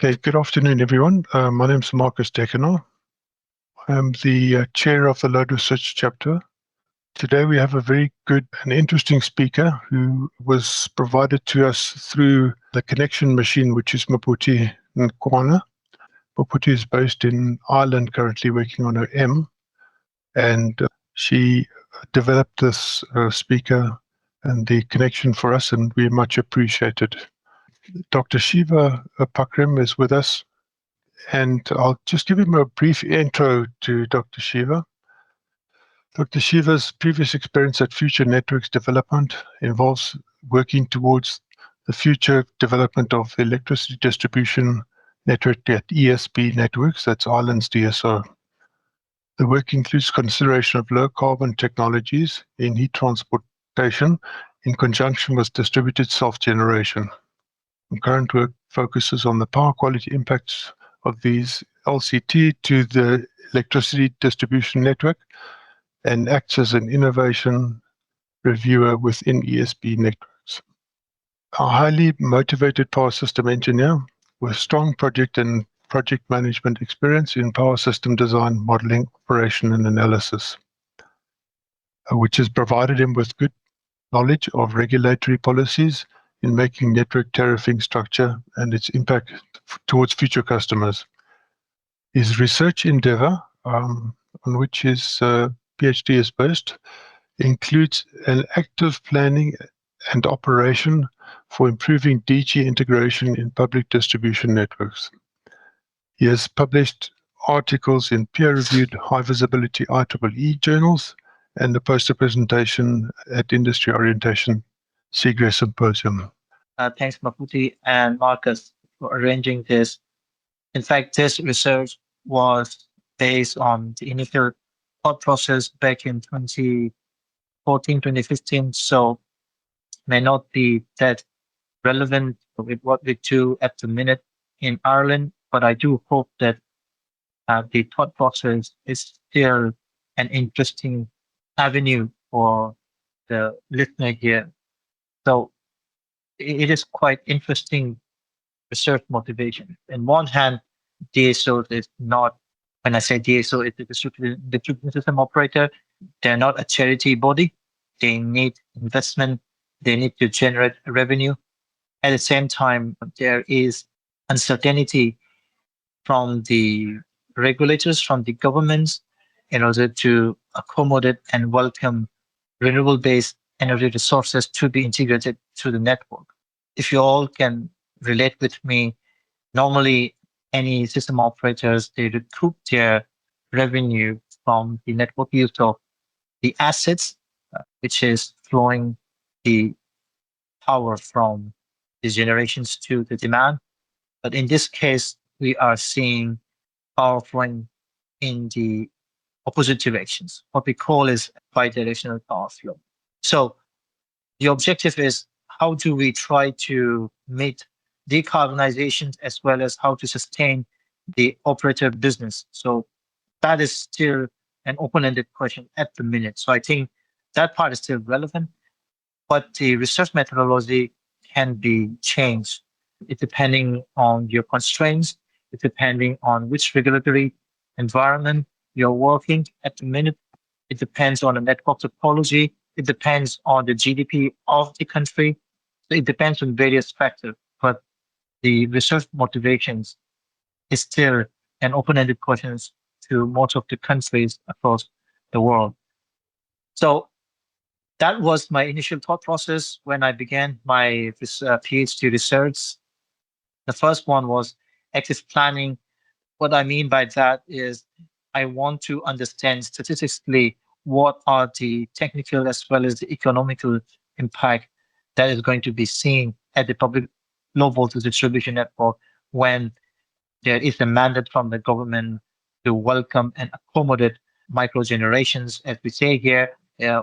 Okay, good afternoon, everyone. My name is Marcus Dekenaar. I am the chair of the Load Research Chapter. Today we have a very good and interesting speaker who was provided to us through the connection machine, which is Maputi Nkwana. Maputi is based in Ireland, currently working on her M, and she developed this speaker and the connection for us, and we much appreciate it. Dr. Shiva Pukhrem is with us. And I'll just give him a brief intro to Dr. Shiva. Dr. Shiva's previous experience at Future Networks Development involves working towards the future development of the electricity distribution network at ESB Networks, that's Ireland's DSO. The work includes consideration of low carbon technologies in heat transportation in conjunction with distributed self-generation. Current work focuses on the power quality impacts of these LCT to the electricity distribution network and acts as an innovation reviewer within ESB networks. A highly motivated power system engineer with strong project and project management experience in power system design, modeling, operation, and analysis, which has provided him with good knowledge of regulatory policies in making network tariffing structure and its impact towards future customers. His research endeavor, on which his PhD is based, includes an active planning and operation for improving DG integration in public distribution networks. He has published articles in peer-reviewed high-visibility IEEE journals and a poster presentation at Industry Orientation SIGRE Symposium. Thanks, Maputi and Marcus, for arranging this. In fact, this research was based on the initial thought process back in 2014, 2015, so may not be that relevant with what we do at the minute in Ireland, but I do hope that the thought process is still an interesting avenue for the listener here. So it is quite interesting research motivation. On one hand, DSO is not, when I say DSO, it's a distribution system operator. They're not a charity body. They need investment. They need to generate revenue. At the same time, there is uncertainty from the regulators, from the governments, in order to accommodate and welcome renewable-based energy resources to be integrated to the network. If you all can relate with me, normally any system operators, they recoup their revenue from the network use of the assets, which is flowing the power from the generations to the demand. But in this case, we are seeing power flowing in the opposite directions. What we call is bidirectional power flow. So the objective is, how do we try to meet decarbonization as well as how to sustain the operator business? So that is still an open-ended question at the minute. So I think that part is still relevant, but the research methodology can be changed. It's depending on your constraints. It's depending on which regulatory environment you're working at the minute. It depends on the network topology. It depends on the GDP of the country. It depends on various factors, but the research motivations is still an open-ended question to most of the countries across the world. So that was my initial thought process when I began my PhD research. The first one was active planning. What I mean by that is I want to understand statistically what are the technical as well as the economical impact that is going to be seen at the public low voltage distribution network when there is a mandate from the government to welcome and accommodate micro generations, as we say here,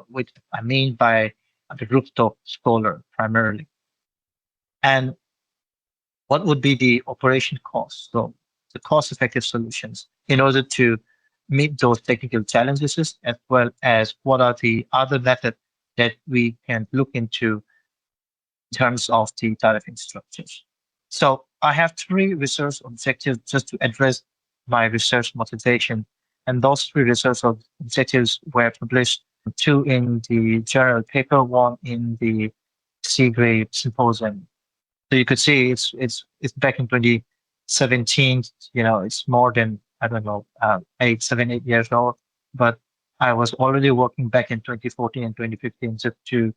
which I mean by the rooftop solar primarily. And what would be the operation cost? So the cost-effective solutions in order to meet those technical challenges, as well as what are the other methods that we can look into in terms of the tariffing structures. So I have three research objectives just to address my research motivation. And those three research objectives were published, two in the journal paper, one in the C-grade symposium. So you could see it's back in 2017. It's more than, I don't know, 8 years old. But I was already working back in 2014 and 2015 just to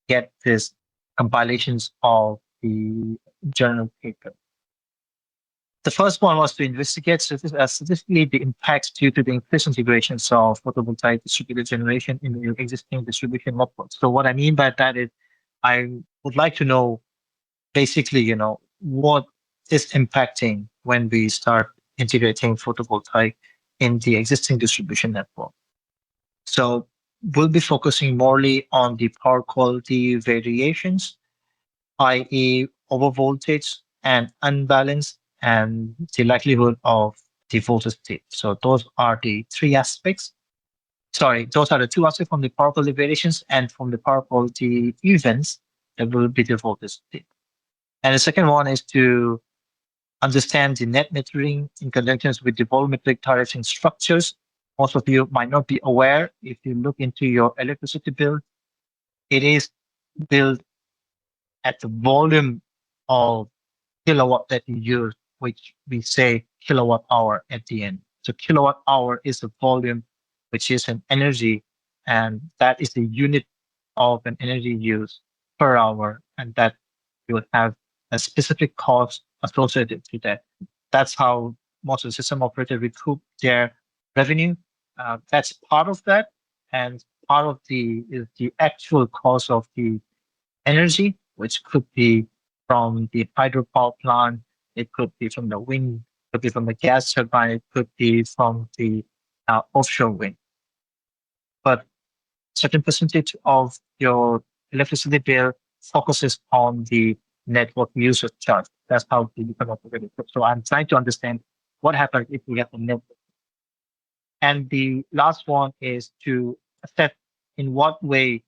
get this compilations of the journal paper. The first one was to investigate statistically the impacts due to the increased integrations of photovoltaic distributed generation in the existing distribution networks. So what I mean by that is I would like to know basically, what is impacting when we start integrating photovoltaic in the existing distribution network. So we'll be focusing morely on the power quality variations, i.e. overvoltage and unbalance, and the likelihood of the voltage dip. So those are the three aspects. Sorry, those are the two aspects from the power quality variations, and from the power quality events, there will be the voltage dip. And the second one is to understand the net metering in conjunction with the volumetric tariffing structures. Most of you might not be aware, if you look into your electricity bill, it is billed at the volume of kilowatt that you use, which we say kilowatt hour at the end. So kilowatt hour is the volume, which is an energy, and that is the unit of an energy use per hour, and that you would have a specific cost associated to that. That's how most of the system operators recoup their revenue. That's part of that, and part of is the actual cost of the energy, which could be from the hydropower plant, it could be from the wind, it could be from the gas turbine, it could be from the offshore wind. But certain percentage of your electricity bill focuses on the network usage charge. That's how the become operated. So I'm trying to understand what happens if we have a network. And the last one is to assess in what way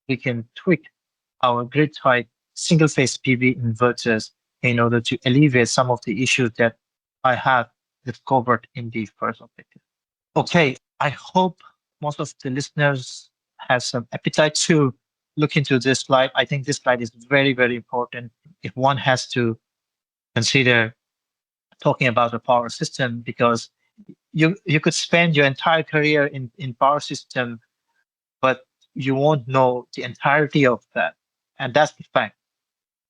we can tweak our grid type single phase PV inverters in order to alleviate some of the issues that I have discovered in the first objective. Okay, I hope most of the listeners have some appetite to look into this slide. I think this slide is very, very important if one has to consider talking about a power system, because you could spend your entire career in power system, but you won't know the entirety of that. And that's the fact,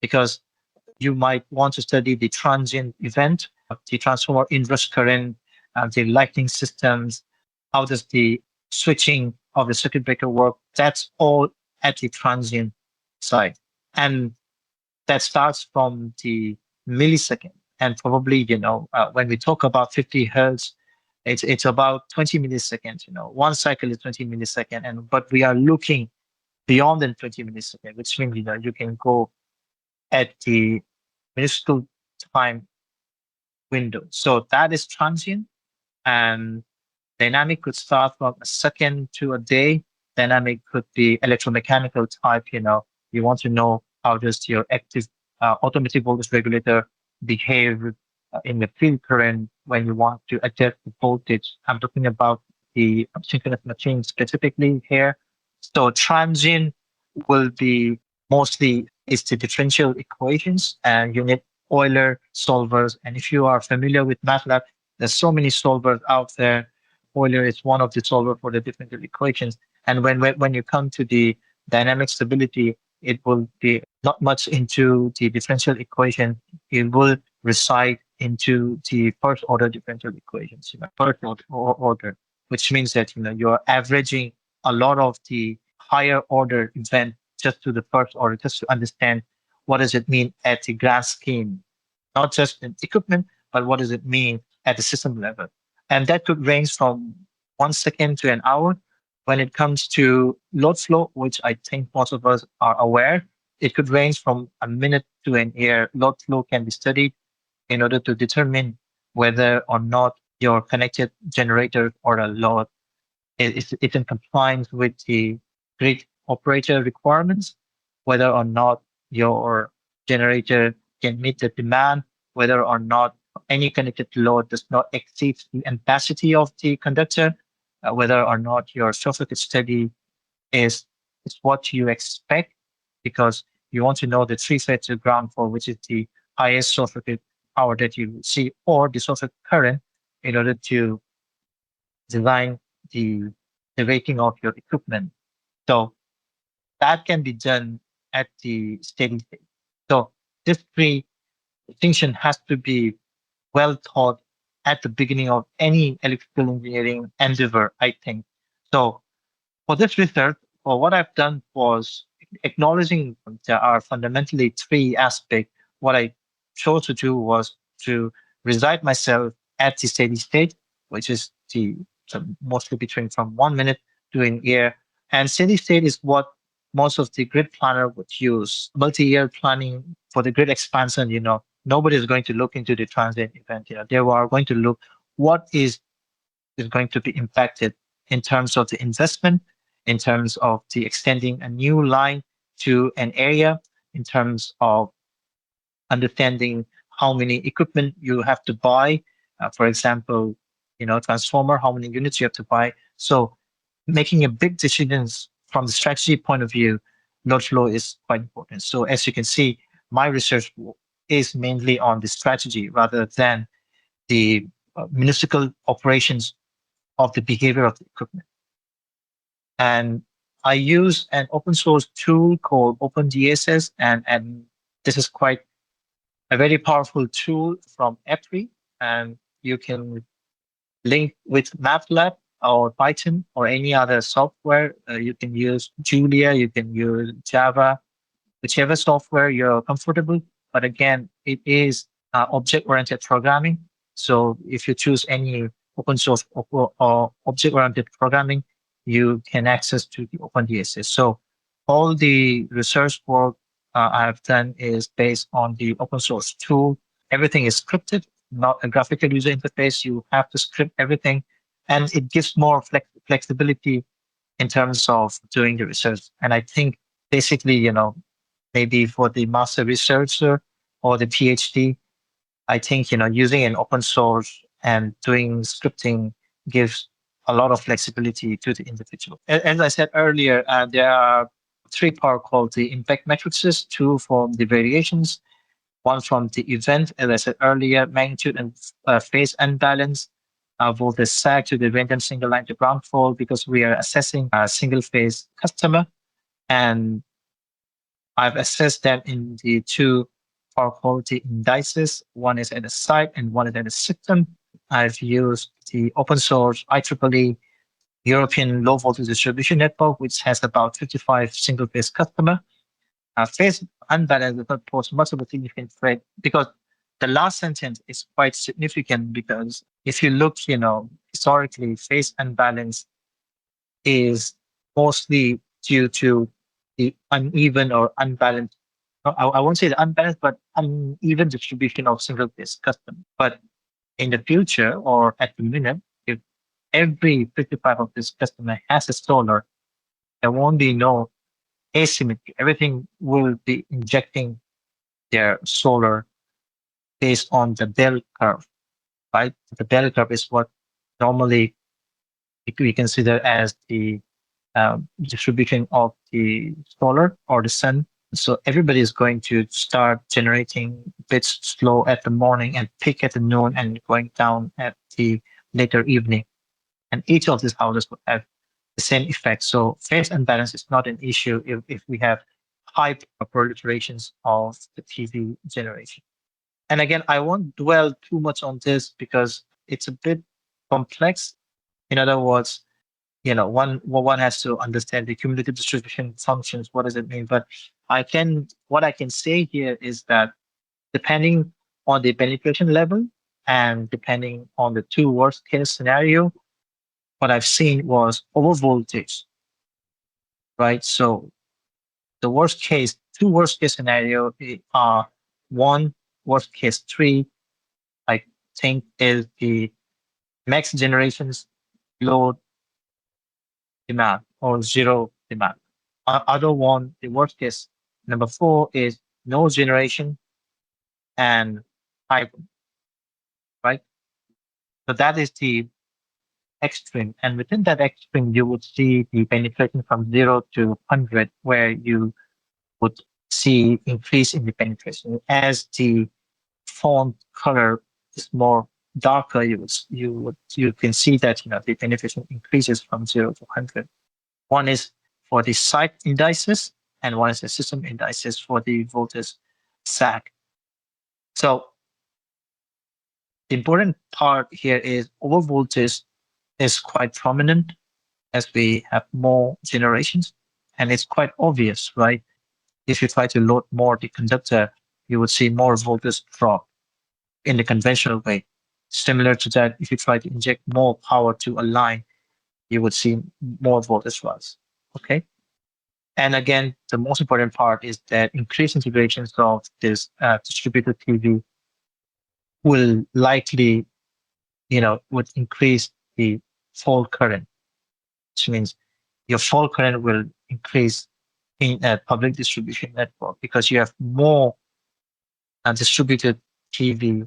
because you might want to study the transient event, the transformer inverse current, the lighting systems, how does the switching of the circuit breaker work. That's all at the transient side. And that starts from the millisecond. And probably, when we talk about 50 hertz, it's about 20 milliseconds. One cycle is 20 milliseconds, but we are looking beyond than 20 milliseconds, which means you can go at the minuscule time window. So that is transient, and dynamic could start from a second to a day. Dynamic could be electromechanical type. You want to know how does your active automatic voltage regulator behave in the field current when you want to adjust the voltage. I'm talking about the synchronous machine specifically here. So transient will be mostly is the differential equations, and you need Euler solvers. And if you are familiar with MATLAB, there's so many solvers out there. Euler is one of the solvers for the differential equations. And when you come to the dynamic stability, it will be not much into the differential equation. It will reside into the first order differential equations, first order, which means that you're averaging a lot of the higher order event just to the first order, just to understand what does it mean at the grand scheme, not just in equipment, but what does it mean at the system level. And that could range from 1 second to an hour. When it comes to load flow, which I think most of us are aware, it could range from a minute to an year. Load flow can be studied in order to determine whether or not your connected generator or a load is in compliance with the grid operator requirements, whether or not your generator can meet the demand, whether or not any connected load does not exceed the ampacity of the conductor, whether or not your short circuit study is what you expect, because you want to know the three-phase to ground for which is the highest short circuit power that you see, or the short circuit current, in order to design the, the rating of your equipment. So that can be done at the steady state. So this distinction has to be well taught at the beginning of any electrical engineering endeavor, I think. So for this research, well, what I've done was acknowledging there are fundamentally three aspects. What I chose to do was to reside myself at the steady state, which is so mostly between from 1 minute to an year. And steady state is what most of the grid planner would use. Multi-year planning for the grid expansion, nobody is going to look into the transient event. They are going to look what is going to be impacted in terms of the investment, in terms of the extending a new line to an area, in terms of understanding how many equipment you have to buy. For example, transformer, how many units you have to buy. So making a big decisions from the strategy point of view, load flow is quite important. So as you can see, my research is mainly on the strategy rather than the municipal operations of the behavior of the equipment. And I use an open source tool called OpenDSS, and this is quite a very powerful tool from EPRI, and you can link with MATLAB or Python or any other software. You can use Julia, you can use Java, whichever software you're comfortable. But again, it is object-oriented programming. So if you choose any open source or object-oriented programming, you can access to the OpenDSS. So all the research work I have done is based on the open source tool. Everything is scripted, not a graphical user interface. You have to script everything, and it gives more flexibility in terms of doing the research. And I think basically, maybe for the master researcher or the PhD, I think, using an open source and doing scripting gives a lot of flexibility to the individual. As I said earlier, there are three parts called the impact matrices, two from the variations, one from the event, as I said earlier, magnitude and phase unbalance, voltage sag to the random single line to ground fault, because we are assessing a single phase customer. And I've assessed them in the two power quality indices. One is at the site and one is at the system. I've used the open source IEEE European low voltage distribution network, which has about 55 single phase customer. Phase unbalance does not pose much of a significant threat, because the last sentence is quite significant, because if you look, historically, phase unbalance is mostly due to the uneven or unbalanced, I won't say the unbalanced, but uneven distribution of single phase custom. But in the future or at the minute, if every 55 of this customer has a solar, there won't be no asymmetry. Everything will be injecting their solar based on the bell curve, right? The bell curve is what normally we consider as the distribution of the solar or the sun. So everybody is going to start generating bits slow at the morning and peak at the noon and going down at the later evening. And each of these houses will have the same effect. So phase unbalance is not an issue if we have high proliferations of the PV generation. And again, I won't dwell too much on this because it's a bit complex. In other words, one has to understand the cumulative distribution functions. What does it mean? But what I can say here is that depending on the penetration level and depending on the two worst case scenario, what I've seen was over voltage, right? So the two worst case scenario are one, worst case three, I think is the max generations load demand or zero demand. Other one, the worst case number four is no generation and high, right? So that is the extreme. And within that extreme, you would see the penetration from 0 to 100, where you would see increase in the penetration. As the font color is more darker, you can see that the penetration increases from 0 to 100. One is for the site indices, and one is the system indices for the voltage sag. So the important part here is overvoltage is quite prominent as we have more generations, and it's quite obvious, right? If you try to load more the conductor, you would see more voltage drop in the conventional way. Similar to that, if you try to inject more power to a line, you would see more voltage rise. Okay. And again, the most important part is that increased integrations of this distributed PV will likely, would increase the fault current, which means your fault current will increase in a public distribution network because you have more distributed PV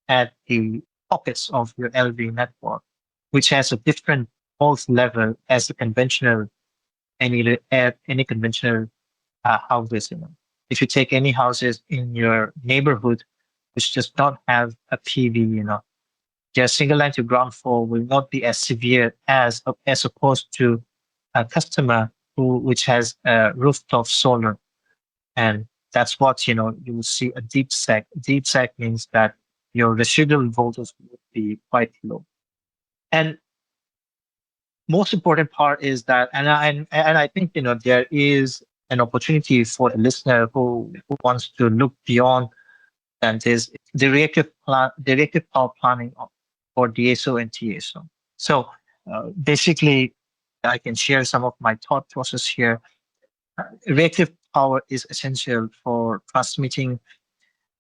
at the pockets of your LV network, which has a different fault level as a conventional any conventional houses. If you take any houses in your neighborhood which does not have a PV, their single line to ground fault will not be as severe as opposed to a customer which has a rooftop solar. And that's what you will see a deep sag. Deep sag means that your residual voltage would be quite low. And most important part is that, and I think there is an opportunity for a listener who wants to look beyond than this, the reactive power planning for DSO and TSO. So basically, I can share some of my thought process here. Reactive power is essential for transmitting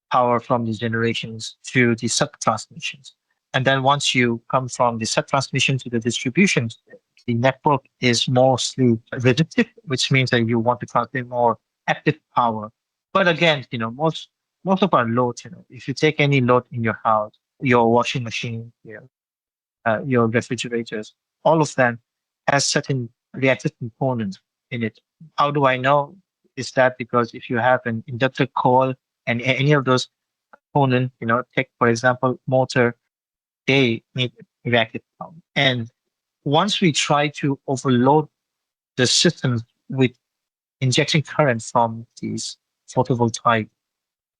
power from the generations to the sub-transmissions. And then once you come from the sub-transmission to the distributions, the network is mostly reactive, which means that you want to transmit more active power. But again, most of our loads, if you take any load in your house, your washing machine, your refrigerators, all of them has certain reactive components in it. How do I know? Is that because if you have an inductor coil and any of those components, take for example motor, they need reactive power. And once we try to overload the systems with injection current from these photovoltaic,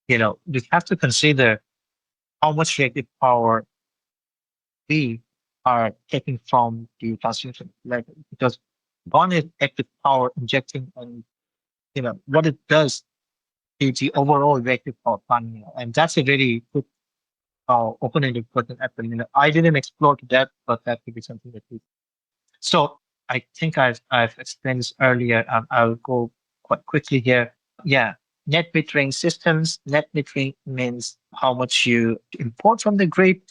we have to consider how much reactive power we are taking from the transmission level, because one is active power injecting, and what it does to the overall reactive power planning, and that's a very good open-ended question at the minute. I didn't explore to that, but that could be something that we. So I think I've explained this earlier. I'll go quite quickly here. Yeah, net metering systems. Net metering means how much you import from the grid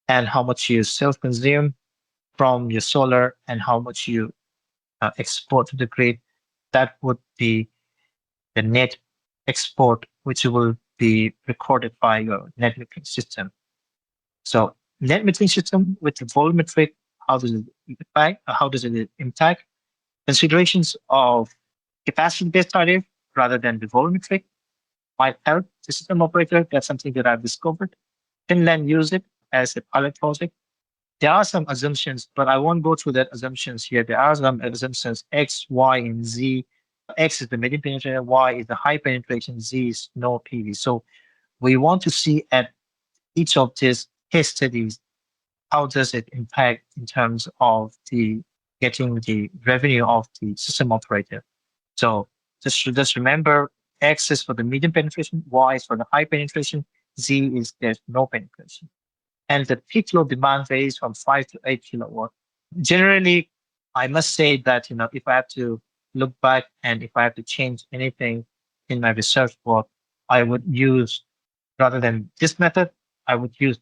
and how much you self-consume from your solar and how much you export to the grid. That would be the net export, which will be recorded by your net metering system. So net metering system with the volumetric, how does it impact? How does it impact? Considerations of capacity-based tariff rather than the volumetric might help the system operator. That's something that I've discovered. Finland use it as a pilot project. There are some assumptions, but I won't go through that assumptions here. There are some assumptions X, Y, and Z. X is the medium penetration, Y is the high penetration, Z is no PV. So we want to see at each of these case studies, how does it impact in terms of the getting the revenue of the system operator. So just remember, X is for the medium penetration, Y is for the high penetration, Z is there's no penetration. And the peak load demand varies from 5 to 8 kilowatt. Generally, I must say that if I have to look back and if I have to change anything in my research work, I would use, rather than this method, I would use,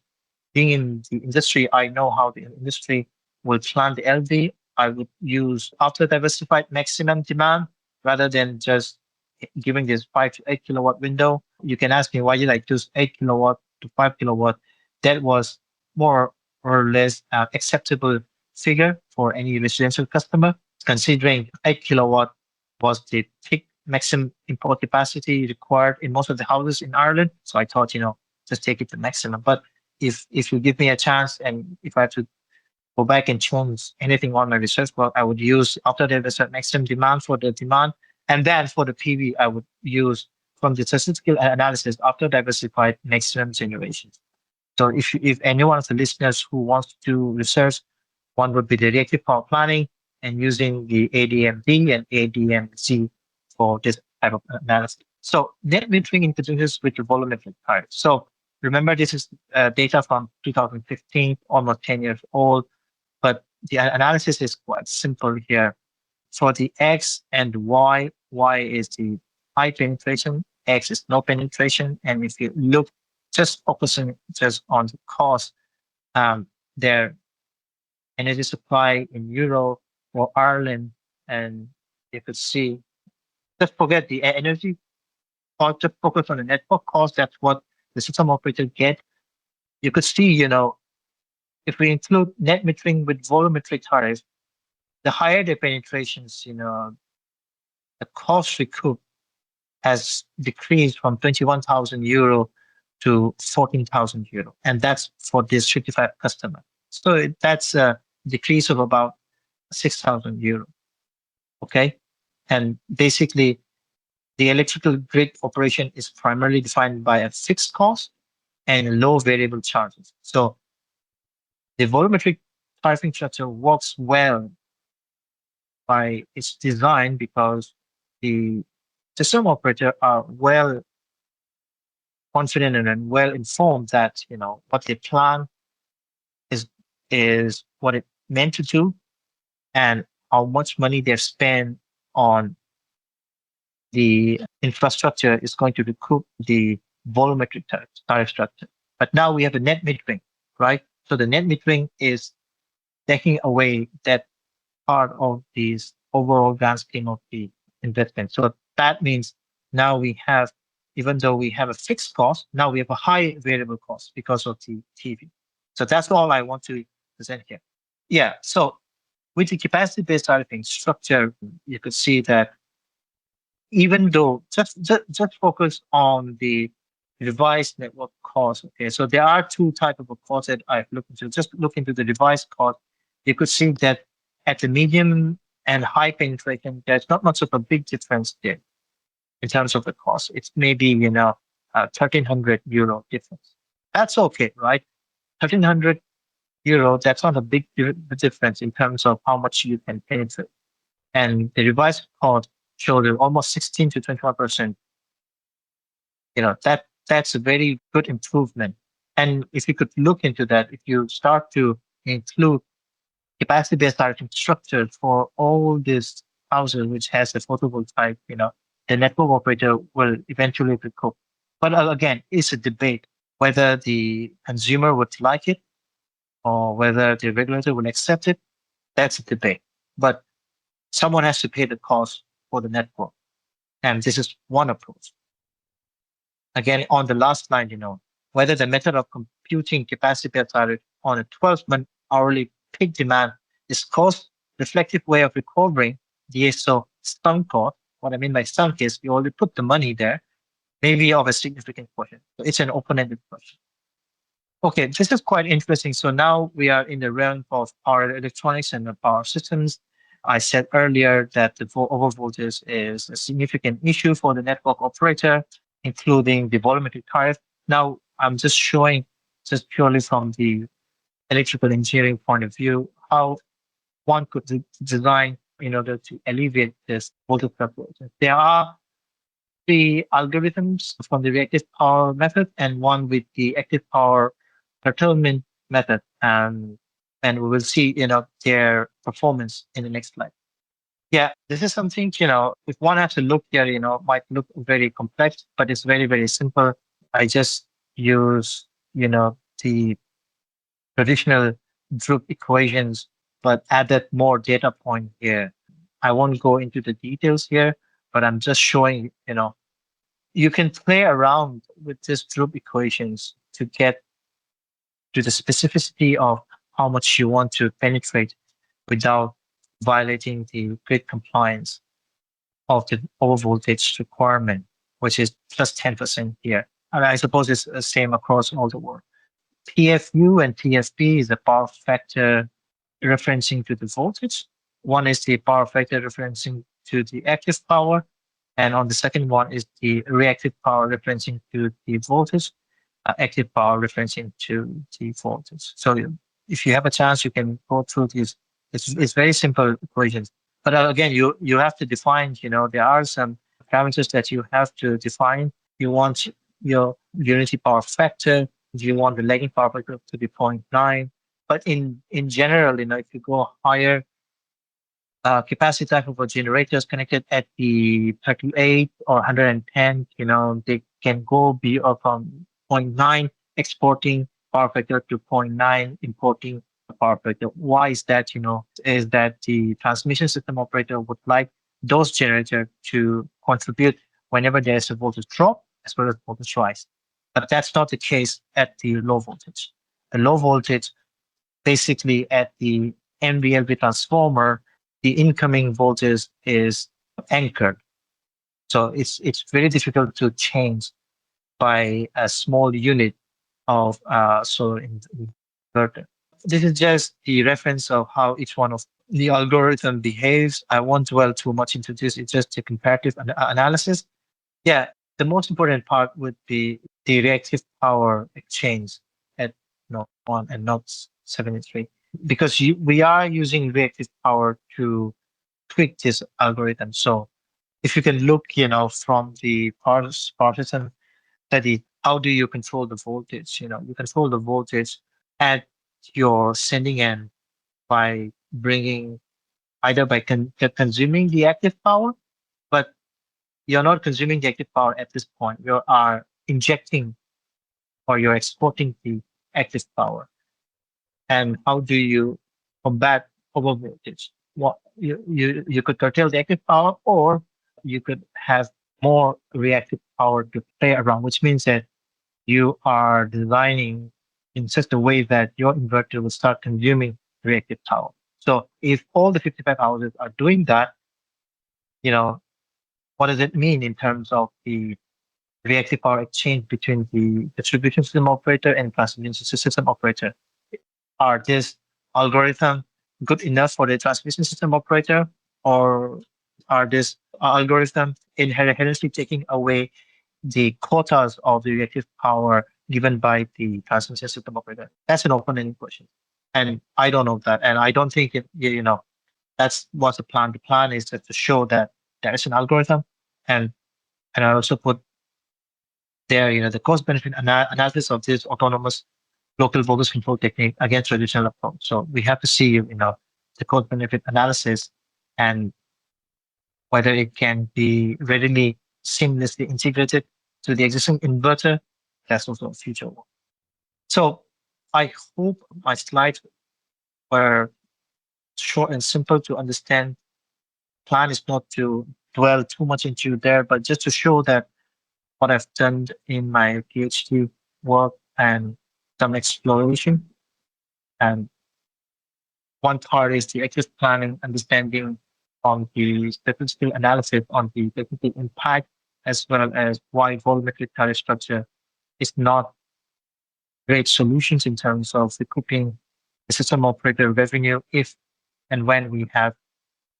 being in the industry, I know how the industry will plan the LV. I would use after diversified maximum demand rather than just giving this 5 to 8 kilowatt window. You can ask me why did I choose 8 kilowatt to 5 kilowatt. That was more or less acceptable figure for any residential customer, considering 8 kilowatt was the peak maximum import capacity required in most of the houses in Ireland. So I thought, just take it to maximum. But if you give me a chance and if I have to go back and choose anything on my research work, I would use after there was a maximum demand for the demand. And then for the PV, I would use from the statistical analysis after diversified maximum generations. So if any one of the listeners who wants to do research, one would be the reactive power planning and using the ADMD and ADMC for this type of analysis. So net metering introduces with the volumetric tariff. So remember, this is data from 2015, almost 10 years old, but the analysis is quite simple here. For the X and Y is the high penetration, X is no penetration. And if you look, just focusing just on the cost, their energy supply in Euro or Ireland, and you could see, just forget the energy cost, just focus on the network cost. That's what the system operator get. You could see, if we include net metering with volumetric tariff, the higher the penetrations, the cost recoup has decreased from 21,000 euro to 14,000 euro. And that's for this 55 customer. So that's a decrease of about 6,000 euro. Okay. And basically, the electrical grid operation is primarily defined by a fixed cost and low variable charges. So the volumetric tariffing structure works well by its design because the system operator are well confident and well informed that what they plan is what it meant to do and how much money they've spent on the infrastructure is going to recoup the volumetric tariff structure. But now we have a net metering, right? So the net metering is taking away that part of this overall grand scheme of the investment. So that means now we have, even though we have a fixed cost, now we have a high variable cost because of the TV. So that's all I want to present here. Yeah. So with the capacity-based tariffing structure, you could see that even though just focus on the revised network cost. Okay, so there are two types of costs that I've looked into. Just look into the revised cost. You could see that at the medium and high penetration, there's not much of a big difference there in terms of the cost. It's maybe 1,300 euro difference. That's okay, right? 1,300 euro. That's not a big difference in terms of how much you can penetrate. And the revised cost showed almost 16 to 21%. That's a very good improvement. And if you could look into that, if you start to include capacity-based tariffing structure for all these houses which has a photovoltaic, the network operator will eventually recoup. But again, it's a debate whether the consumer would like it or whether the regulator will accept it. That's a debate. But someone has to pay the cost for the network. And this is one approach. Again, on the last line, whether the method of computing capacity-based tariff on a 12-month hourly peak demand is cost-reflective way of recovering DSO sunk cost. What I mean by sunk is you already put the money there, maybe of a significant portion. So it's an open-ended question. Okay, this is quite interesting. So now we are in the realm of power electronics and power systems. I said earlier that the overvoltage is a significant issue for the network operator, including the volumetric tariff. Now, I'm just showing, just purely from the electrical engineering point of view, how one could design in order to alleviate this voltage fluctuation. There are three algorithms from the reactive power method and one with the active power curtailment method. And we will see, their performance in the next slide. Yeah, this is something, if one has to look here, might look very complex, but it's very, very simple. I just use, the traditional Druck equations, but added more data point here. I won't go into the details here, but I'm just showing, you can play around with these group equations to get to the specificity of how much you want to penetrate without violating the grid compliance of the overvoltage requirement, which is plus 10% here. And I suppose it's the same across all the world. PFU and PFP is the power factor referencing to the voltage. One is the power factor referencing to the active power. And on the second one is the reactive power referencing to the voltage, active power referencing to the voltage. So if you have a chance, you can go through these. It's very simple equations. But again, you have to define, there are some parameters that you have to define. You want your unity power factor. You want the lagging power factor to be 0.9. But in general, if you go higher, capacity factor for generators connected at the 38 or 110, they can go from 0.9 exporting power factor to 0.9 importing power factor. Why is that? Is that the transmission system operator would like those generators to contribute whenever there's a voltage drop as well as voltage rise. But that's not the case at the low voltage. The low voltage, basically at the MVLV transformer, the incoming voltage is anchored. So it's very difficult to change by a small unit of solar inverter. This is just the reference of how each one of the algorithm behaves. I won't dwell too much into this. It's just a comparative analysis. Yeah, the most important part would be the reactive power exchange at node 1 and node 73. Because we are using reactive power to tweak this algorithm. So if you can look, from the partisan study, how do you control the voltage? You control the voltage at your sending end by bringing either by consuming the active power, but you're not consuming the active power at this point. You are injecting or you're exporting the active power. And how do you combat overvoltage? What you could curtail the active power, or you could have more reactive power to play around, which means that you are designing in such a way that your inverter will start consuming reactive power. So if all the 55 houses are doing that, what does it mean in terms of the reactive power exchange between the distribution system operator and transmission system operator? Are this algorithm good enough for the transmission system operator, or are this algorithm inherently taking away the quotas of the reactive power given by the transmission system operator? That's an open-ended question. And I don't know that. And I don't think that's what's the plan. The plan is to show that there is an algorithm. And I also put there, the cost benefit analysis of this autonomous local voltage control technique against traditional approach. So we have to see, the cost benefit analysis and whether it can be readily seamlessly integrated to the existing inverter. That's also a future one. So I hope my slides were short and simple to understand. Plan is not to dwell too much into there, but just to show that what I've done in my PhD work and some exploration. And one part is the active planning, understanding on the statistical analysis on the technical impact, as well as why volumetric tariff structure is not great solutions in terms of recouping the system operator revenue if and when we have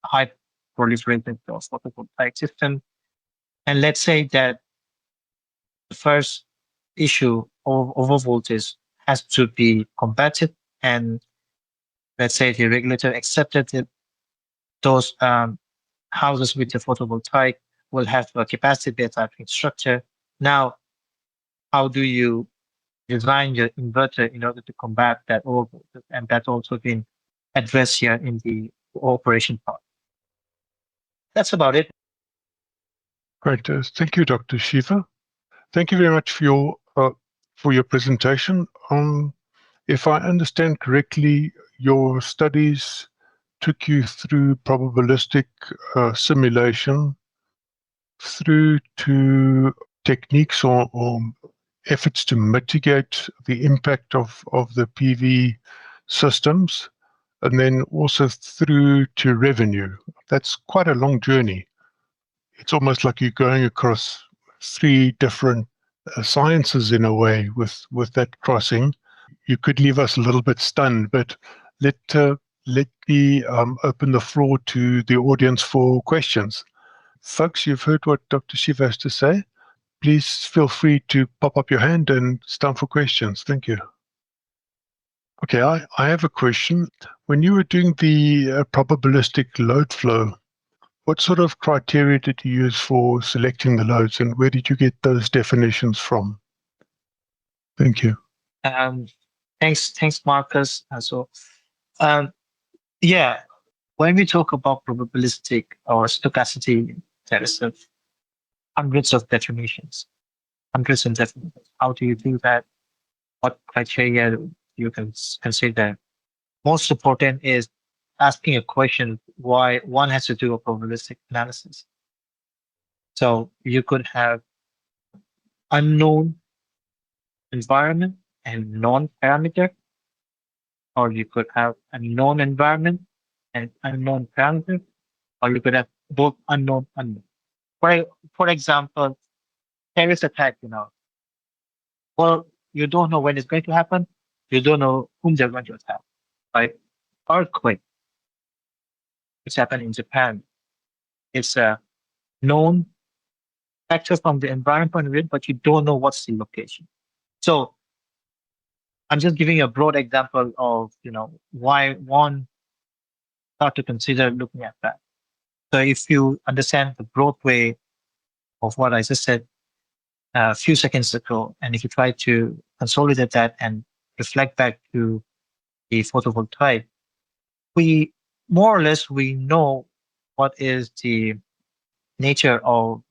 high proliferated photovoltaic system. And let's say that the first issue of overvoltage has to be combated, and let's say the regulator accepted it, those houses with the photovoltaic will have a capacity-based tariffing structure. Now, how do you design your inverter in order to combat that overvoltage? And that's also been addressed here in the operation part. That's about it. Great. Thank you, Dr. Shiva. Thank you very much for your presentation. If I understand correctly, your studies took you through probabilistic simulation through to techniques or efforts to mitigate the impact of the PV systems, and then also through to revenue. That's quite a long journey. It's almost like you're going across three different sciences in a way with that crossing. You could leave us a little bit stunned, but let me open the floor to the audience for questions. Folks, you've heard what Dr. Shiva has to say. Please feel free to pop up your hand and stand for questions. Thank you. Okay, I have a question. When you were doing the probabilistic load flow, what sort of criteria did you use for selecting the loads, and where did you get those definitions from? Thank you. Thanks, Marcus. Yeah, when we talk about probabilistic or stochasticity, there is hundreds of definitions. How do you do that? What criteria you can consider? Most important is asking a question why one has to do a probabilistic analysis. So you could have unknown environment and known parameter, or you could have a known environment and unknown parameter, or you could have both unknown. For example, terrorist attack, well, you don't know when it's going to happen. You don't know whom they're going to attack, right? Earthquake, which happened in Japan. It's a known factor from the environment point of view, but you don't know what's the location. So I'm just giving a broad example of, why one start to consider looking at that. So if you understand the broad way of what I just said a few seconds ago, and if you try to consolidate that and reflect back to the photovoltaic, we more or less we know what is the nature of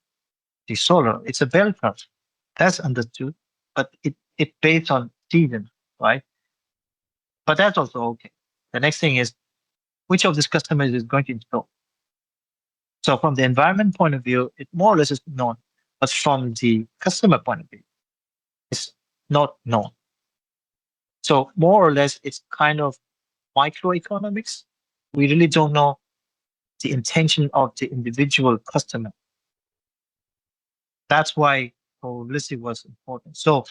the solar. It's a bell curve. That's understood, but it based on season, right? But that's also okay. The next thing is which of these customers is going to install. So from the environment point of view, it more or less is known, but from the customer point of view, it's not known. So more or less, it's kind of microeconomics. We really don't know the intention of the individual customer. That's why probability was important. So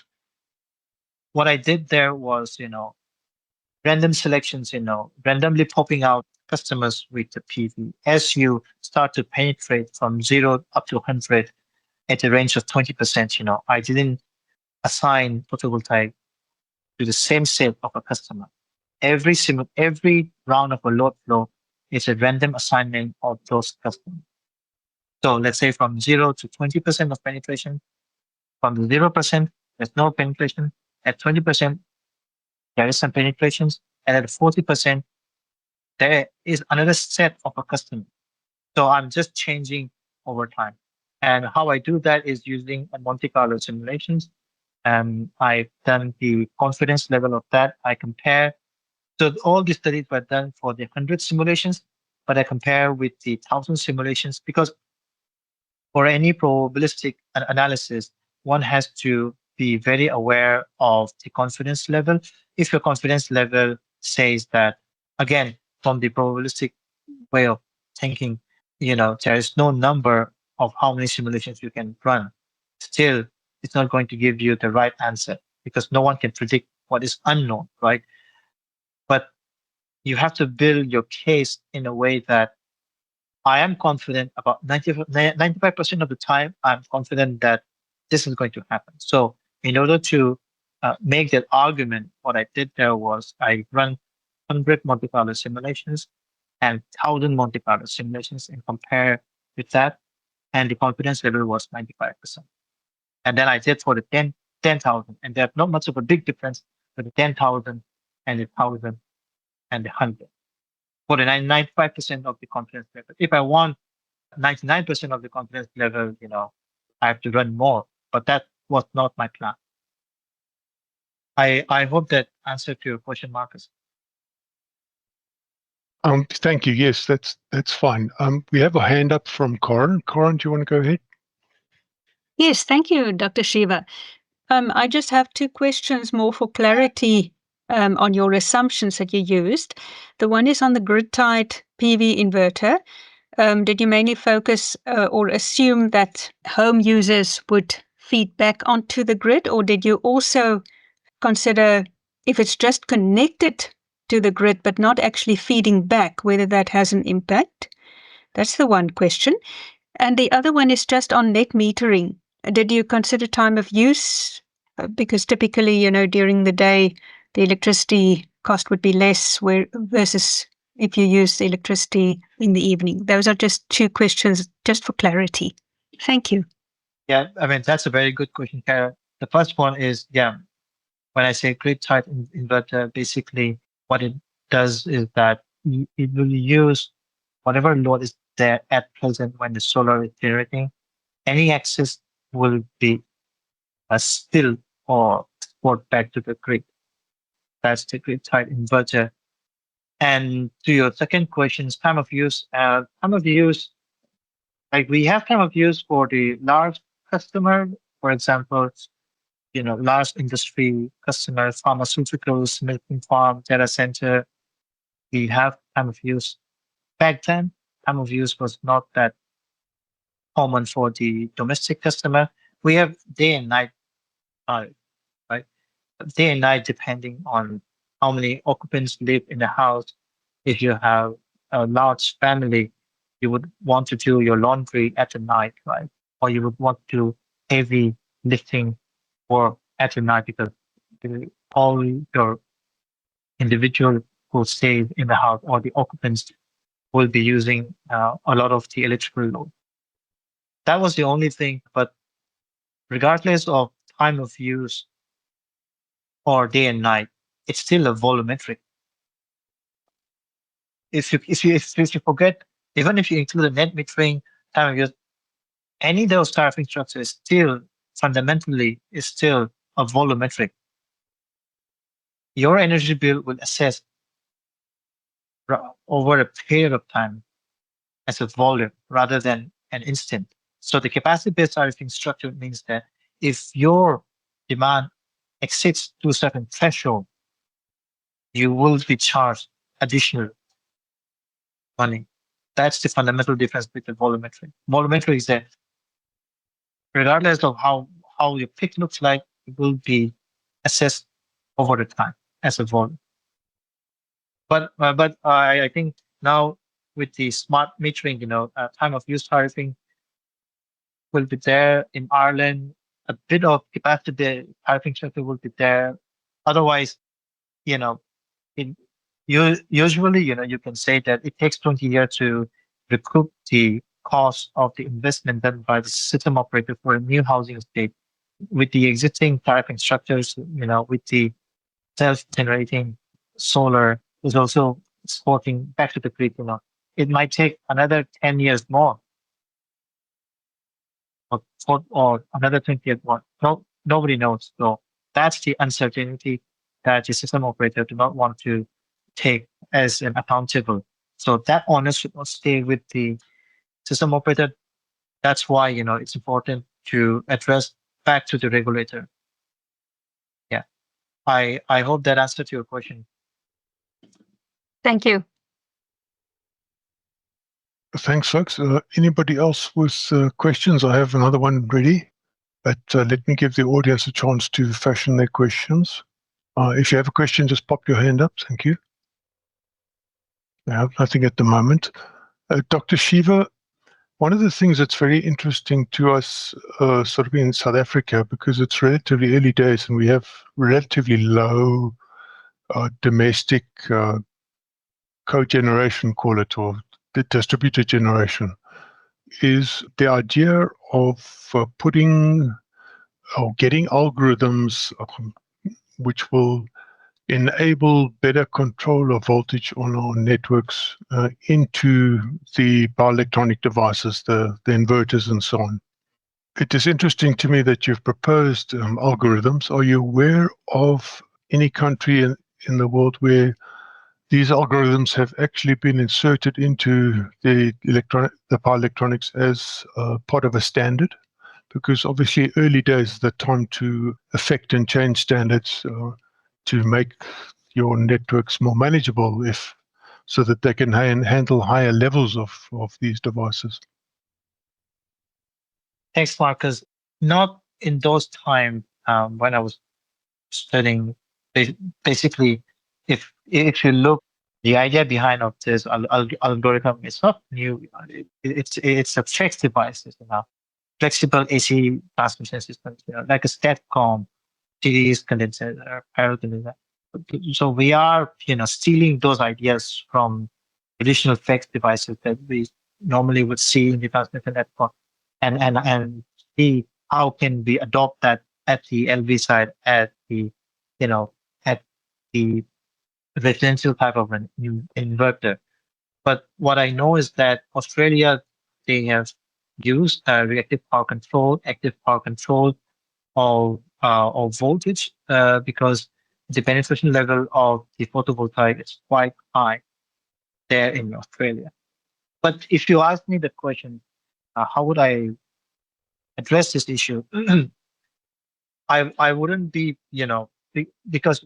what I did there was, random selections, randomly popping out customers with the PV. As you start to penetrate from 0 up to 100 at a range of 20%, I didn't assign photovoltaic to the same set of a customer. Every round of a load flow is a random assignment of those customers. So let's say from 0 to 20% of penetration. From the 0%, there's no penetration. At 20%, there is some penetrations. And at 40%, there is another set of a customer. So I'm just changing over time. And how I do that is using a Monte Carlo simulations. I've done the confidence level of that. I compare. So all these studies were done for the 100 simulations, but I compare with the 1,000 simulations because for any probabilistic analysis, one has to be very aware of the confidence level. If your confidence level says that, again, from the probabilistic way of thinking, there is no number of how many simulations you can run. Still, it's not going to give you the right answer because no one can predict what is unknown, right? But you have to build your case in a way that I am confident about 95% of the time, I'm confident that this is going to happen. So in order to make that argument, what I did there was I run 100 Monte Carlo simulations and 1,000 Monte Carlo simulations and compare with that. And the confidence level was 95%. And then I did for the 10,000, and there's not much of a big difference for the 10,000 and the 1,000 and the 100. For the 95% of the confidence level. If I want 99% of the confidence level, I have to run more, but that was not my plan. I hope that answered your question, Marcus. Thank you. Yes, that's fine. We have a hand up from Corin. Corin, do you want to go ahead? Yes, thank you, Dr. Shiva. I just have two questions more for clarity on your assumptions that you used. The one is on the grid-tied PV inverter. Did you mainly focus or assume that home users would feed back onto the grid, or did you also consider if it's just connected to the grid but not actually feeding back, whether that has an impact? That's the one question. And the other one is just on net metering. Did you consider time of use? Because typically, during the day, the electricity cost would be less versus if you use the electricity in the evening. Those are just two questions, just for clarity. Thank you. Yeah, I mean, that's a very good question, Kara. The first one is, when I say grid tied inverter, basically what it does is that it will use whatever load is there at present when the solar is generating. Any excess will be a spill or export back to the grid. That's the grid tied inverter. And to your second question, time of use. Like we have time of use for the large customer, for example, large industry customers, pharmaceuticals, milking farm, data center. We have time of use. Back then, time of use was not that common for the domestic customer. We have day and night, uh, right? Day and night, depending on how many occupants live in the house. If you have a large family, you would want to do your laundry at the night, right? Or you would want to do heavy lifting work at the night because all your individual who stay in the house or the occupants will be using a lot of the electrical load. That was the only thing. But regardless of time of use or day and night, it's still a volumetric. If you forget, even if you include the net metering, time of use, any of those tariffing structures still fundamentally is still a volumetric. Your energy bill will assess over a period of time as a volume rather than an instant. So the capacity-based tariffing structure means that if your demand exceeds to a certain threshold, you will be charged additional money. That's the fundamental difference between volumetric. Volumetric is that regardless of how your peak looks like, it will be assessed over the time as a volume. But I think now with the smart metering, time of use tariffing will be there in Ireland. A bit of capacity tariffing structure will be there. Otherwise, you know, usually, you can say that it takes 20 years to recoup the cost of the investment done by the system operator for a new housing estate. With the existing tariffing structures, with the self-generating solar is also exporting back to the grid, it might take another 10 years more or another 20 years more. Nobody knows. So that's the uncertainty that the system operator do not want to take as an accountable. So that onus should not stay with the system operator. That's why, it's important to address back to the regulator. Yeah. I hope that answered your question. Thank you. Thanks, folks. Anybody else with questions? I have another one ready, but let me give the audience a chance to fashion their questions. If you have a question, just pop your hand up. Thank you. I have nothing at the moment. Dr. Shiva, one of the things that's very interesting to us sort of in South Africa, because it's relatively early days and we have relatively low domestic cogeneration, call it, or the distributed generation, is the idea of putting or getting algorithms which will enable better control of voltage on our networks into the power electronic devices, the inverters and so on. It is interesting to me that you've proposed algorithms. Are you aware of any country in the world where these algorithms have actually been inserted into the power electronics as part of a standard? because obviously early days is the time to affect and change standards to make your networks more manageable so that they can handle higher levels of these devices. Thanks, Marcus. Not in those times when I was studying. Basically, if you look, the idea behind of this algorithm is not new. It's a fixed devices, flexible AC transmission systems, like a STATCOM, series condenser, parallel condenser. So we are, stealing those ideas from traditional fixed devices that we normally would see in the transmission network, and see how can we adopt that at the LV side, at the, at the residential type of an inverter. But what I know is that Australia, they have used reactive power control, active power control of voltage because the penetration level of the photovoltaic is quite high there in Australia. But if you ask me the question, how would I address this issue? I wouldn't be, because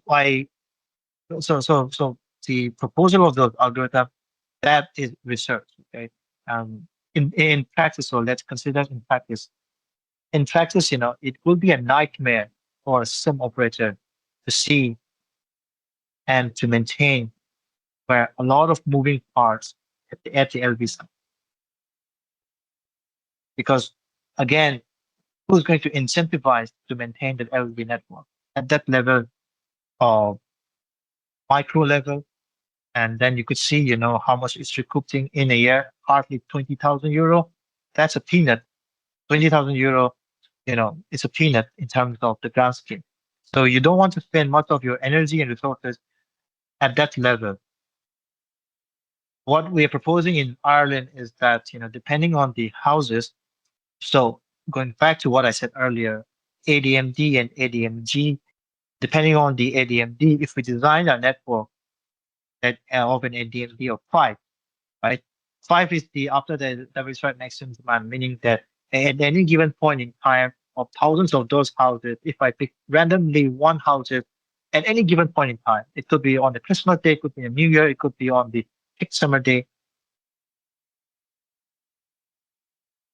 so the proposal of the algorithm, that is research, okay? In practice, so let's consider in practice. In practice, it will be a nightmare for a system operator to see and to maintain where a lot of moving parts at the LV side. Because again, who's going to incentivize to maintain the LV network at that level of micro level? And then you could see, how much it's recouping in a year, hardly 20,000 euro. That's a peanut. 20,000 euro, it's a peanut in terms of the grand scheme. So you don't want to spend much of your energy and resources at that level. What we are proposing in Ireland is that, depending on the houses, so going back to what I said earlier, ADMD and ADMG, depending on the ADMD, if we design a network that of an ADMD of 5, right? 5 is the after the diversified maximum demand, meaning that at any given point in time of thousands of those houses, if I pick randomly one house at any given point in time, it could be on the Christmas day, it could be a New Year, it could be on the peak summer day.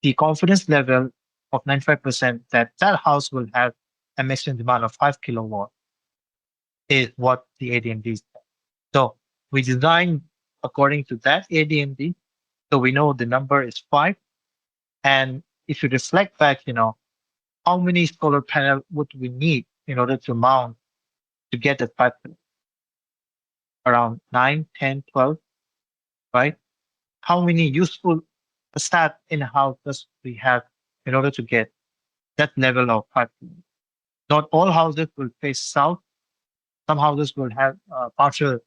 The confidence level of 95% that that house will have a maximum demand of 5 kilowatt is what the ADMD is. So we design according to that ADMD. So we know the number is 5. And if you reflect back, how many solar panels would we need in order to mount to get that 5 kilowatt? Around 9, 10, 12, right? How many useful stat in a house does we have in order to get that level of 5 kilowatt? Not all houses will face south. Some houses will have partial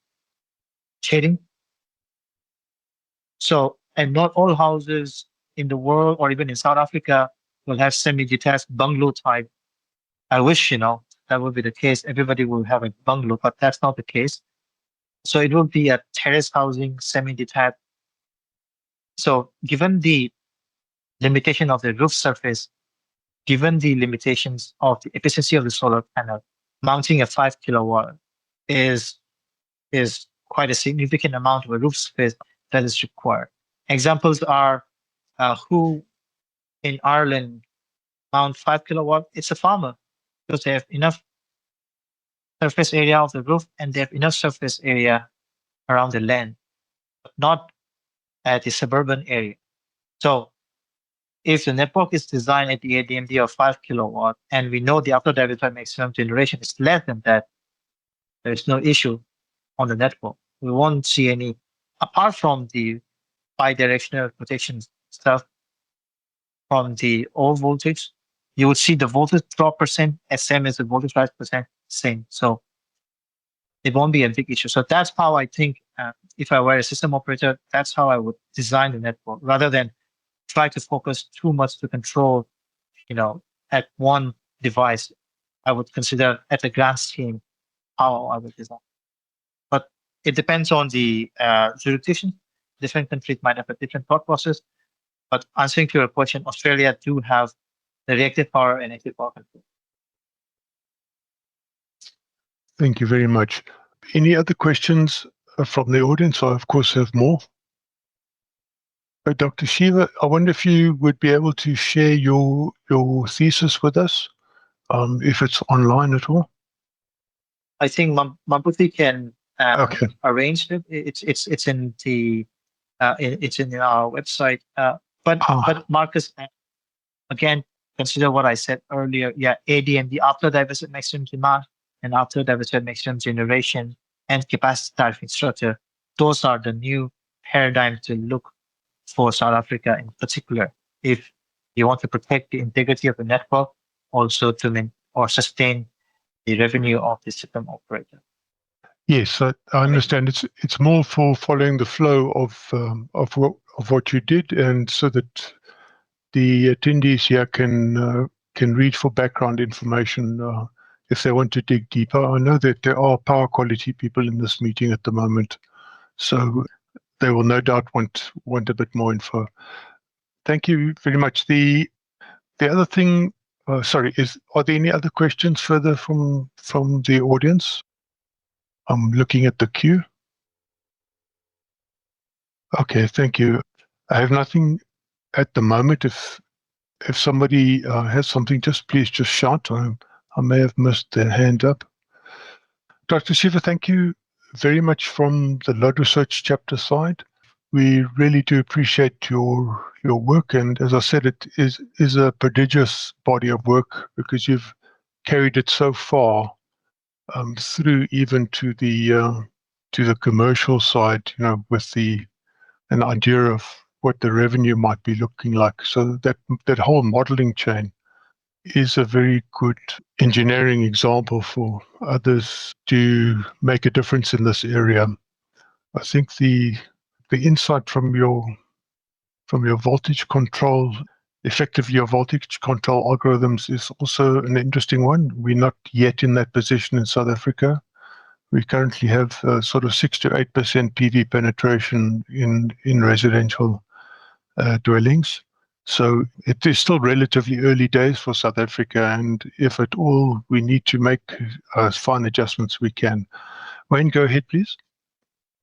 shading. So, and not all houses in the world or even in South Africa will have semi-detached bungalow type. I wish, that would be the case. Everybody will have a bungalow, but that's not the case. So it will be a terrace housing, semi-detached. So given the limitation of the roof surface, given the limitations of the efficiency of the solar panel, mounting a 5 kilowatt is quite a significant amount of a roof space that is required. Examples are who in Ireland mount 5 kilowatt. It's a farmer because they have enough surface area of the roof and they have enough surface area around the land, but not at the suburban area. So if the network is designed at the ADMD of 5 kilowatt and we know the after diversified maximum generation is less than that, there is no issue on the network. We won't see any, apart from the bidirectional protection stuff from the old voltage, you would see the voltage drop percent as same as the voltage rise percent, same. So it won't be a big issue. So that's how I think, if I were a system operator, that's how I would design the network rather than try to focus too much to control, at one device. I would consider at the grand scheme how I would design. But it depends on the jurisdiction. Different countries might have a different thought process. But answering to your question, Australia do have the reactive power and active power control. Thank you very much. Any other questions from the audience? I, of course, have more. Dr. Shiva, I wonder if you would be able to share your thesis with us, if it's online at all. I think Mamputi can Okay. arrange it. It's in the it's in our website. But Marcus, again, consider what I said earlier. Yeah, ADM, the after divested maximum demand and after divested maximum generation and capacity tariffing structure. Those are the new paradigm to look for South Africa in particular. If you want to protect the integrity of the network, also to sustain the revenue of the system operator. Yes, I understand. It's more for following the flow of what you did, and so that the attendees here can read for background information if they want to dig deeper. I know that there are power quality people in this meeting at the moment, so they will no doubt want a bit more info. Thank you very much. The other thing, are there any other questions further from the audience? I'm looking at the queue. Okay, thank you. I have nothing at the moment. If somebody has something, please just shout. I may have missed their hand up. Dr. Shiva, thank you very much from the Load Research Chapter side. We really do appreciate your work, and as I said, it is a prodigious body of work because you've carried it so far through even to the commercial side, with an idea of what the revenue might be looking like. So that whole modeling chain is a very good engineering example for others to make a difference in this area. I think the insight from your voltage control, effectively your voltage control algorithms, is also an interesting one. We're not yet in that position in South Africa. We currently have sort of 6 to 8% PV penetration in residential dwellings. So it is still relatively early days for South Africa, and if at all we need to make fine adjustments, we can. Wayne, go ahead, please.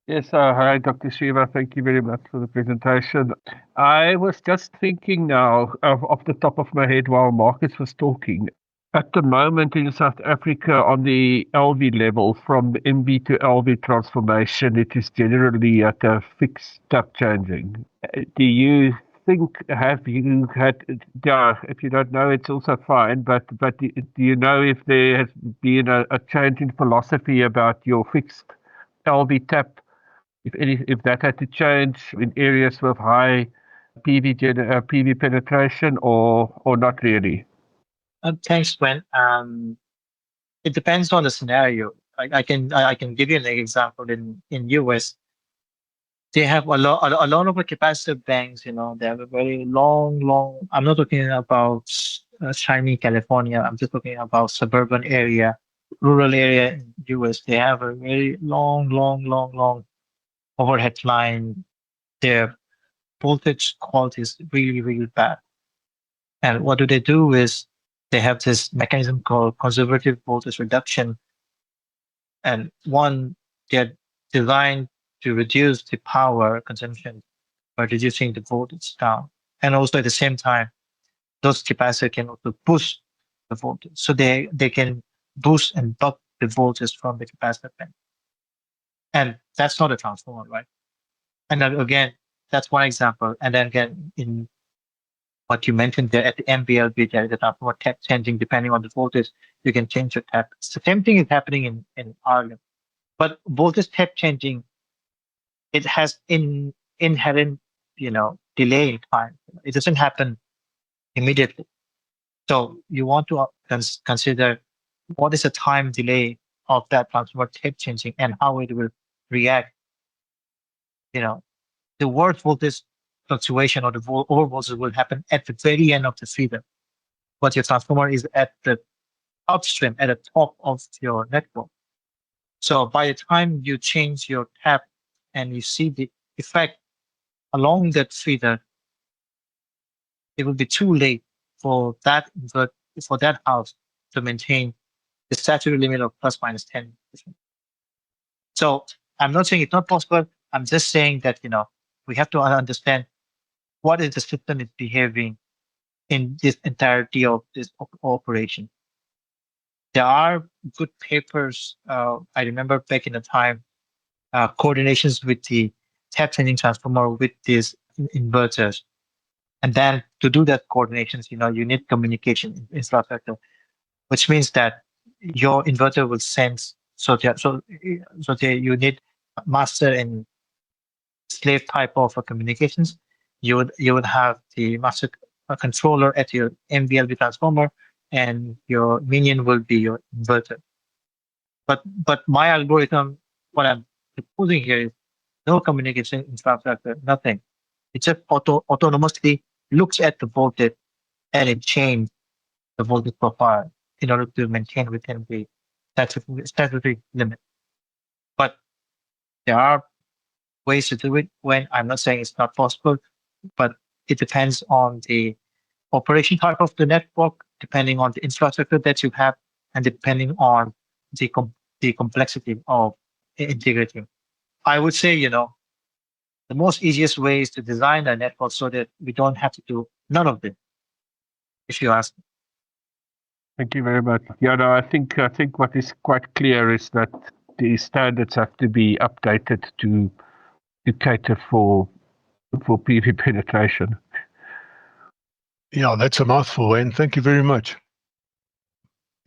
Yes, hi, Dr. Shiva. Thank you very much for the presentation. I was just thinking now, off the top of my head while Marcus was talking. At the moment in South Africa, on the LV level, from MV to LV transformation, it is generally at a fixed tap changing. Do you think, have you had, if you don't know, it's also fine, but do you know if there has been a change in philosophy about your fixed LV tap, if that had to change in areas with high PV penetration or not really? Thanks, Gwen. It depends on the scenario. I can give you an example. In US, they have a lot of capacitive banks. They have a very long. I'm not talking about shiny California. I'm just talking about suburban area, rural area in US. They have a very long overhead line. Their voltage quality is really bad. And what do? Is they have this mechanism called conservative voltage reduction. And one, they're designed to reduce the power consumption by reducing the voltage down. And also at the same time, those capacitors can also boost the voltage. So they can boost and buck the voltage from the capacitor bank. And that's not a transformer, right? And then again, that's one example. And then again, in what you mentioned there at the MBLB, there is a transformer tap changing depending on the voltage. You can change your tap. The same thing is happening in Ireland. But voltage tap changing, it has inherent, delay in time. It doesn't happen immediately. So you want to consider what is the time delay of that transformer tap changing and how it will react. The worst voltage fluctuation or the overvoltage will happen at the very end of the feeder. But your transformer is at the upstream, at the top of your network. So by the time you change your tap and you see the effect along that feeder, it will be too late for that house to maintain the statutory limit of plus minus 10%. So I'm not saying it's not possible. I'm just saying that, we have to understand what is the system is behaving in this entirety of this operation. There are good papers. I remember back in the time, coordinations with the tap changing transformer with these inverters. And then to do that coordinations, you need communication infrastructure, which means that your inverter will sense. So you need master and slave type of communications. You would have the master controller at your MVLV transformer, and your minion will be your inverter. But my algorithm, what I'm proposing here is no communication infrastructure, nothing. It just autonomously looks at the voltage and it changes the voltage profile in order to maintain within the statutory limit. But there are ways to do it when I'm not saying it's not possible, but it depends on the operation type of the network, depending on the infrastructure that you have, and depending on the complexity of integrating. I would say, the most easiest way is to design a network so that we don't have to do none of it, if you ask me. Thank you very much. Yeah, no, I think what is quite clear is that the standards have to be updated to cater for PV penetration. Yeah, that's a mouthful, Wayne. Thank you very much.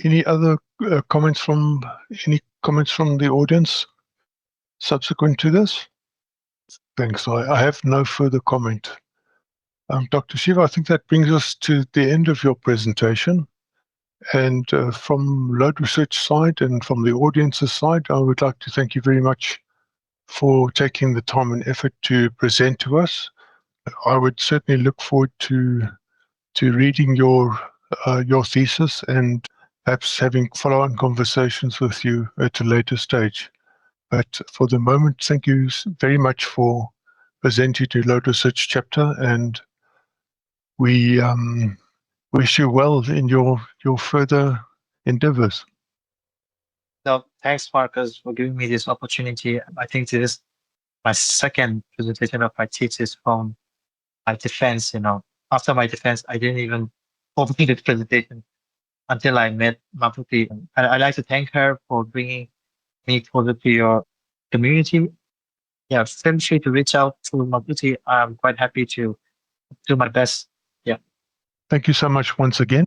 Any other comments from the audience subsequent to this? Thanks. I have no further comment. Dr. Shiva, I think that brings us to the end of your presentation. And from Load Research side and from the audience's side, I would like to thank you very much for taking the time and effort to present to us. I would certainly look forward to reading your thesis and perhaps having follow-on conversations with you at a later stage. But for the moment, thank you very much for presenting to Load Research Chapter, and we wish you well in your further endeavors. So thanks, Marcus, for giving me this opportunity. I think this is my second presentation of my thesis from my defense. After my defense, I didn't even open the presentation until I met Maputi. And I'd like to thank her for bringing me closer to your community. Yeah, feel free to reach out to Maputi. I'm quite happy to do my best. Yeah. Thank you so much once again.